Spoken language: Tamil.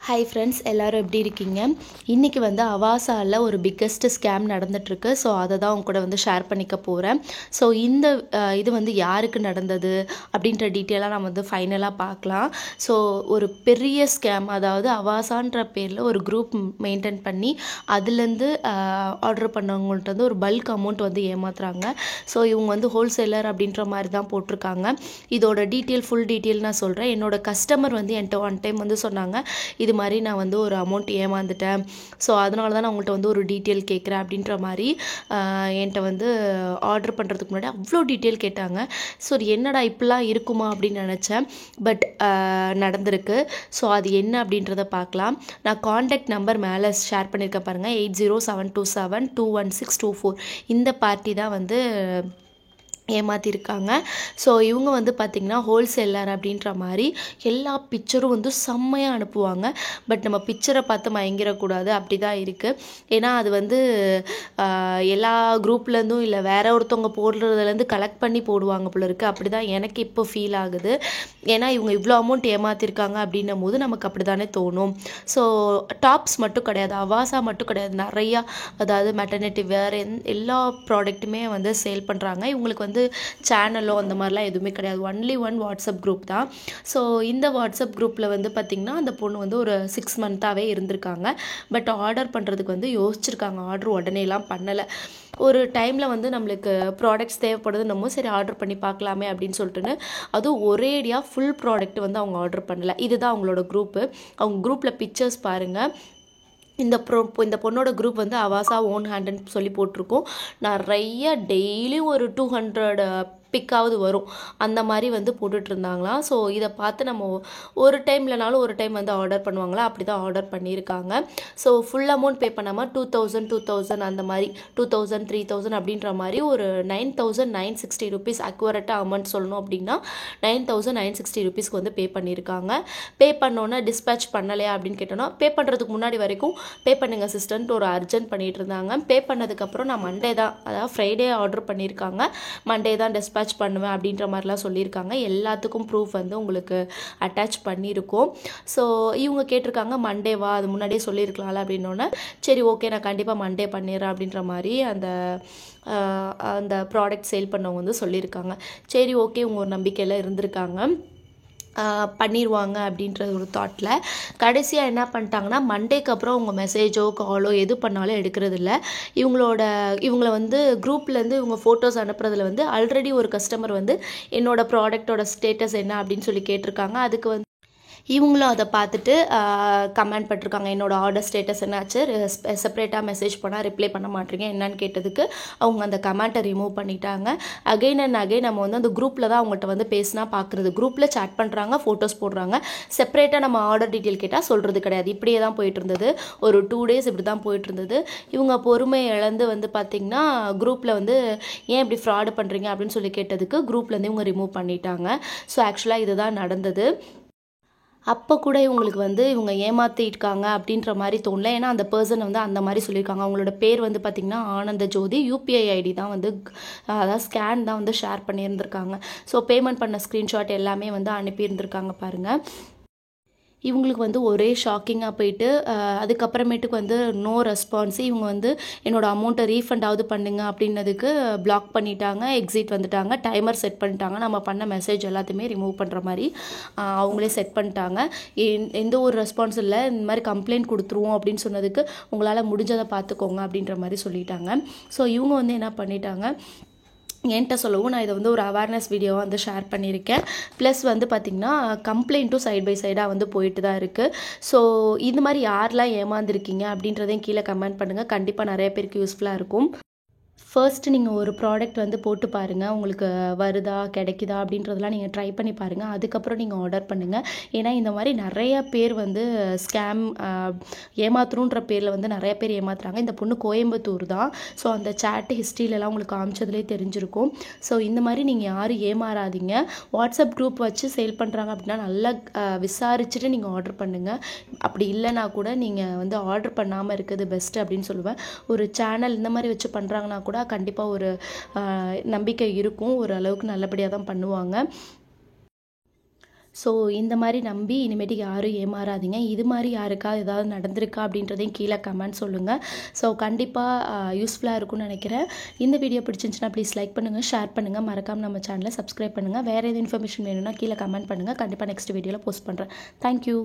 ஹாய் ஃப்ரெண்ட்ஸ், எல்லோரும் எப்படி இருக்கீங்க? இன்றைக்கி வந்து அவாசாவில் ஒரு பிக்கெஸ்ட் ஸ்கேம் நடந்துகிட்ருக்கு. ஸோ அதை தான் உங்க கூட வந்து ஷேர் பண்ணிக்க போகிறேன். ஸோ இது வந்து யாருக்கு நடந்தது அப்படின்ற டீட்டெயிலாக நம்ம வந்து ஃபைனலாக பார்க்கலாம். ஸோ ஒரு பெரிய ஸ்கேம், அதாவது அவாசான்ற பேரில் ஒரு குரூப் மெயின்டைன் பண்ணி அதுலேருந்து ஆர்டர் பண்ணவங்கள்ட்ட வந்து ஒரு பல்க் அமௌண்ட் வந்து ஏமாத்துறாங்க. ஸோ இவங்க வந்து ஹோல்சேலர் அப்படின்ற மாதிரி தான் போட்டிருக்காங்க. இதோட ஃபுல் டீட்டெயில் நான் சொல்கிறேன். என்னோடய கஸ்டமர் வந்து என்கிட்ட ஒன் டைம் வந்து சொன்னாங்க, இது மாதிரி நான் வந்து ஒரு அமௌண்ட் ஏமாந்துட்டேன், ஸோ அதனால தான் நான் உங்கள்கிட்ட வந்து ஒரு டீட்டெயில் கேட்குறேன் அப்படின்ற மாதிரி என்கிட்ட வந்து ஆர்டர் பண்ணுறதுக்கு முன்னாடி அவ்வளோ டீட்டெயில் கேட்டாங்க. ஸோ என்னடா இப்படிலாம் இருக்குமா அப்படின்னு நினச்சேன். பட் நடந்திருக்கு. ஸோ அது என்ன அப்படின்றத பார்க்கலாம். நான் காண்டாக்ட் நம்பர் மேலே ஷேர் பண்ணியிருக்கேன் பாருங்கள், 8072721624. இந்த பார்ட்டி தான் வந்து ஏமாற்றிருக்காங்க. ஸோ இவங்க வந்து பார்த்திங்கன்னா ஹோல்சேலர் அப்படின்ற மாதிரி எல்லா பிக்சரும் வந்து செம்மையாக அனுப்புவாங்க. பட் நம்ம பிக்சரை பார்த்து மயங்கிடக்கூடாது, அப்படி தான் இருக்குது. ஏன்னா அது வந்து எல்லா குரூப்லேருந்தும் இல்லை வேற ஒருத்தவங்க போடுறதுலேருந்து கலெக்ட் பண்ணி போடுவாங்க போல இருக்குது. அப்படி தான் எனக்கு இப்போ ஃபீல் ஆகுது. ஏன்னா இவங்க இவ்வளோ அமௌண்ட் ஏமாற்றிருக்காங்க அப்படின்னும் போது நமக்கு அப்படி தானே தோணும். ஸோ டாப்ஸ் மட்டும் கிடையாது, அவாசா மட்டும் கிடையாது, நிறையா, அதாவது மெட்டர்னிட்டி வேர் எல்லா ப்ராடக்ட்டுமே வந்து சேல் பண்ணுறாங்க. இவங்களுக்கு வந்து சேனலோ அந்த மாதிரிலாம் எதுவுமே கிடையாது. ஒன்லி வாட்ஸ்அப் குரூப் தான். ஸோ இந்த வாட்ஸ்அப் குரூப்பில் வந்து பார்த்திங்கன்னா அந்த பொண்ணு வந்து ஒரு 6 மந்த்தாகவே இருந்திருக்காங்க. பட் ஆர்டர் பண்ணுறதுக்கு வந்து யோசிச்சிருக்காங்க. ஆர்டர் உடனேலாம் பண்ணலை. ஒரு டைமில் வந்து நம்மளுக்கு ப்ராடக்ட்ஸ் தேவைப்படுதுன்னு சரி ஆர்டர் பண்ணி பார்க்கலாமே அப்படின்னு சொல்லிட்டுன்னு அதுவும் ஒரேடியாக ஃபுல் ப்ராடக்ட் வந்து அவங்க ஆர்டர் பண்ணலை. இதுதான் அவங்களோட குரூப்பு. அவங்க குரூப்பில் பிக்சர்ஸ் பாருங்கள். இந்த பொண்ணோட குரூப் வந்து அவாசா ஓன் ஹேண்டுன்னு சொல்லி போட்டிருக்கோம். நிறைய டெய்லி ஒரு 200 பிக்காவது வரும், அந்த மாதிரி வந்து போட்டுட்ருந்தாங்களாம். ஸோ இதை பார்த்து நம்ம ஒரு டைம்லனாலும் ஒரு டைம் வந்து ஆர்டர் பண்ணுவாங்களா, அப்படி தான் ஆர்டர் பண்ணியிருக்காங்க. ஸோ ஃபுல் அமௌண்ட் பே பண்ணாமல் 2000 அந்த மாதிரி 2000 3000 அப்படின்ற மாதிரி ஒரு 9960 ருபீஸ் அக்யூரேட்டாக அமௌண்ட் சொல்லணும் அப்படின்னா 9960 ருபீஸ்க்கு வந்து பே பண்ணியிருக்காங்க. பே பண்ணோன்னே டிஸ்பேச் பண்ணலையா அப்படின்னு கேட்டோன்னா, பே பண்ணுறதுக்கு முன்னாடி வரைக்கும் பே பண்ணுங்கள் சிஸ்டர்ன்ட்டு ஒரு அர்ஜென்ட் பண்ணிகிட்டு இருந்தாங்க. பே பண்ணதுக்கப்புறம் நான் மண்டே தான், அதாவது ஃப்ரைடே ஆர்டர் பண்ணியிருக்காங்க, மண்டே தான் டிஸ்பேச் பண்ணுவேன் அப்படின்ற மாதிரிலாம் சொல்லியிருக்காங்க. எல்லாத்துக்கும் ப்ரூஃப் வந்து உங்களுக்கு அட்டாச் பண்ணியிருக்கோம். ஸோ இவங்க கேட்டிருக்காங்க மண்டேவா, அது முன்னாடியே சொல்லியிருக்கலாம்ல அப்படின்னோடனே, சரி ஓகே நான் கண்டிப்பாக மண்டே பண்ணிடுறேன் அப்படின்ற மாதிரி அந்த ப்ராடக்ட் சேல் பண்ணவங்க வந்து சொல்லியிருக்காங்க. சரி ஓகே, உங்க ஒரு நம்பிக்கையில் இருந்திருக்காங்க, பண்ணிடுவாங்க அப்படின்ற ஒரு தாட்டில் கடைசியாக என்ன பண்ணிட்டாங்கன்னா, மண்டேக்கு அப்புறம் உங்கள் மெசேஜோ காலோ எது பண்ணாலும் எடுக்கிறதில்ல. இவங்களை வந்து குரூப்லேருந்து இவங்க ஃபோட்டோஸ் அனுப்புறதுல வந்து ஆல்ரெடி ஒரு கஸ்டமர் வந்து என்னோட ப்ராடக்டோட ஸ்டேட்டஸ் என்ன அப்படின்னு சொல்லி கேட்டிருக்காங்க. அதுக்கு வந்து இவங்களும் அதை பார்த்துட்டு கமெண்ட் பண்ணிருக்காங்க, என்னோடய ஆர்டர் ஸ்டேட்டஸ் என்னாச்சு, செப்பரேட்டாக மெசேஜ் பண்ணால் ரிப்ளை பண்ண மாட்டேறீங்க என்னன்னு கேட்டதுக்கு அவங்க அந்த கமெண்ட்டை ரிமூவ் பண்ணிட்டாங்க. அகைன் அண்ட் அகைன் நம்ம வந்து அந்த குரூப்பில் தான் அவங்கள்ட்ட வந்து பேசினா பார்க்குறது, குரூப்பில் சேட் பண்ணுறாங்க, ஃபோட்டோஸ் போடுறாங்க, செப்பரேட்டாக நம்ம ஆர்டர் டீட்டெயில் கேட்டால் சொல்கிறது கிடையாது. இப்படியே தான் போயிட்டு இருந்தது. ஒரு 2 டேஸ் இப்படி தான் போயிட்டு இருந்தது. இவங்க பொறுமை இழந்து வந்து பார்த்திங்கன்னா குரூப்பில் வந்து ஏன் இப்படி ஃப்ராடு பண்ணுறீங்க அப்படின்னு சொல்லி கேட்டதுக்கு குரூப்லேருந்து இவங்க ரிமூவ் பண்ணிட்டாங்க. ஸோ ஆக்சுவலாக இதுதான் நடந்தது. அப்போ கூட இவங்களுக்கு வந்து இவங்க ஏமாற்றிருக்காங்க அப்படின்ற மாதிரி தோணல. ஏன்னா அந்த பர்சன் வந்து அந்த மாதிரி சொல்லியிருக்காங்க. அவங்களோட பேர் வந்து பார்த்திங்கன்னா ஆனந்த ஜோதி. UPI ID தான் வந்து, அதாவது ஸ்கேன் தான் வந்து ஷேர் பண்ணியிருந்திருக்காங்க. ஸோ பேமெண்ட் பண்ண ஸ்க்ரீன்ஷாட் எல்லாமே வந்து அனுப்பியிருந்திருக்காங்க பாருங்கள். இவங்களுக்கு வந்து ஒரே ஷாக்கிங்காக போயிட்டு அதுக்கப்புறமேட்டுக்கு வந்து நோ ரெஸ்பான்ஸ். இவங்க வந்து என்னோடய அமௌண்ட்டை ரீஃபண்டாவது பண்ணுங்க அப்படின்னதுக்கு பிளாக் பண்ணிட்டாங்க, எக்ஸிட் வந்துட்டாங்க, டைமர் செட் பண்ணிட்டாங்க, நம்ம பண்ண மெசேஜ் எல்லாத்தையுமே ரிமூவ் பண்ணுற மாதிரி அவங்களே செட் பண்ணிட்டாங்க. எந்த ஒரு ரெஸ்பான்ஸ் இல்லை. இந்த மாதிரி கம்ப்ளைண்ட் கொடுத்துருவோம் அப்படின்னு சொன்னதுக்கு உங்களால் முடிஞ்சதை பார்த்துக்கோங்க அப்படின்ற மாதிரி சொல்லிட்டாங்க. ஸோ இவங்க வந்து என்ன பண்ணிட்டாங்க, என்கிட்ட சொல்லவும் நான் இதை வந்து ஒரு அவேர்னஸ் வீடியோவாக வந்து ஷேர் பண்ணியிருக்கேன். ப்ளஸ் வந்து பார்த்திங்கன்னா கம்ப்ளைண்ட்டும் சைட் பை சைடாக வந்து போயிட்டு தான் இருக்குது. ஸோ இந்த மாதிரி யாரெலாம் ஏமாந்துருக்கீங்க அப்படின்றதையும் கீழே கமெண்ட் பண்ணுங்கள். கண்டிப்பாக நிறைய பேருக்கு யூஸ்ஃபுல்லாக இருக்கும். ஃபர்ஸ்ட்டு நீங்கள் ஒரு ப்ராடக்ட் வந்து போட்டு பாருங்கள், உங்களுக்கு வருதா கிடைக்குதா அப்படின்றதெல்லாம் நீங்கள் ட்ரை பண்ணி பாருங்கள். அதுக்கப்புறம் நீங்கள் ஆர்டர் பண்ணுங்கள். ஏன்னா இந்த மாதிரி நிறைய பேர் வந்து ஸ்கேம் ஏமாத்துறோன்ற பேரில் வந்து நிறைய பேர் ஏமாத்துறாங்க. இந்த பொண்ணு கோயம்புத்தூர் தான். ஸோ அந்த சேட் ஹிஸ்ட்ரியிலலாம் உங்களுக்கு காமிச்சதுலேயே தெரிஞ்சிருக்கும். ஸோ இந்த மாதிரி நீங்கள் யாரும் ஏமாறாதீங்க. வாட்ஸ்அப் குரூப் வச்சு சேல் பண்ணுறாங்க அப்படின்னா நல்லா விசாரிச்சுட்டு நீங்கள் ஆர்டர் பண்ணுங்கள். அப்படி இல்லைனா கூட நீங்கள் வந்து ஆர்டர் பண்ணாமல் இருக்கிறது பெஸ்ட்டு அப்படின்னு சொல்லுவேன். ஒரு சேனல் இந்த மாதிரி வச்சு பண்ணுறாங்கன்னா கூட கண்டிப்பாக ஒரு நம்பிக்கை இருக்கும், ஒரு அளவுக்கு நல்லபடியாக தான் பண்ணுவாங்க. ஸோ இந்த மாதிரி நம்பி இனிமேட்டுக்கு யாரும் ஏமாறாதீங்க. இது மாதிரி யாருக்காவது ஏதாவது நடந்திருக்கா அப்படின்றதையும் கீழே கமெண்ட் சொல்லுங்கள். ஸோ கண்டிப்பாக யூஸ்ஃபுல்லாக இருக்கும்னு நினைக்கிறேன். இந்த வீடியோ பிடிச்சிருந்துச்சுன்னா ப்ளீஸ் லைக் பண்ணுங்கள், ஷேர் பண்ணுங்கள், மறக்காமல் நம்ம சேனலை சப்ஸ்கிரைப் பண்ணுங்கள். வேறு எது இன்ஃபர்மேஷன் வேணும்னா கீழே கமெண்ட் பண்ணுங்கள். கண்டிப்பாக நெக்ஸ்ட் வீடியோவில் போஸ்ட் பண்ணுறேன். தேங்க்யூ.